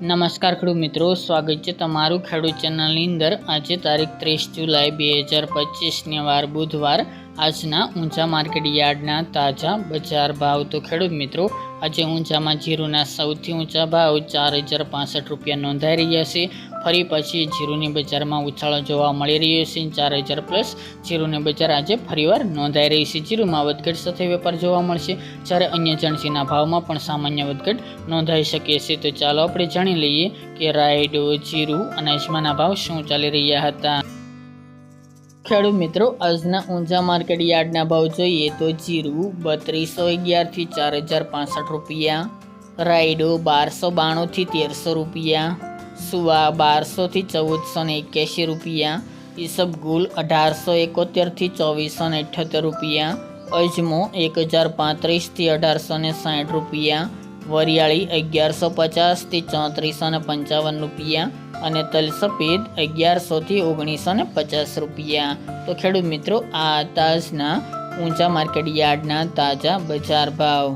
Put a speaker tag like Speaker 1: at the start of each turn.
Speaker 1: નમસ્કાર ખેડૂત મિત્રો, સ્વાગત છે તમારું ખેડૂત ચેનલની અંદર। આજે તારીખ 30 જુલાઈ 2025 વાર બુધવાર આજના ઊંચા માર્કેટ યાર્ડના તાજા બજાર ભાવ। તો ખેડૂત મિત્રો, આજે ઊંચામાં જીરુના સૌથી ઊંચા ભાવ 4065 રૂપિયા નોંધાઈ રહ્યા છે। ફરી પછી જીરુની બજારમાં ઉછાળો જોવા મળી રહ્યો છે। 4000 પ્લસ જીરુની બજાર આજે ફરીવાર નોંધાઈ રહી છે। જીરુમાં વધઘટ સાથે વેપાર જોવા મળશે, જ્યારે અન્ય ચણસીના ભાવમાં પણ સામાન્ય વધઘટ નોંધાઈ શકે છે। તો ચાલો આપણે જાણી લઈએ કે રાયડો, જીરુ અને અજમાના ભાવ શું ચાલી રહ્યા હતા। ખેડૂત મિત્રો, આજના ઊંચા માર્કેટ યાર્ડના ભાવ જોઈએ તો જીરુ 3211 થી 4065 રૂપિયા, રાયડો 1292 થી 1300 રૂપિયા, સુવા 1200 થી 1481 રૂપિયા, ઈસબગુલ 1871 થી 2478 રૂપિયા, અજમો 1035 થી 1860 રૂપિયા, વરિયાળી 1150 થી 3455 રૂપિયા અને તલ સફેદ 1100 થી 1950 રૂપિયા। તો ખેડૂત મિત્રો, આ તાજના ઊંચા માર્કેટ યાર્ડના તાજા બજાર ભાવ।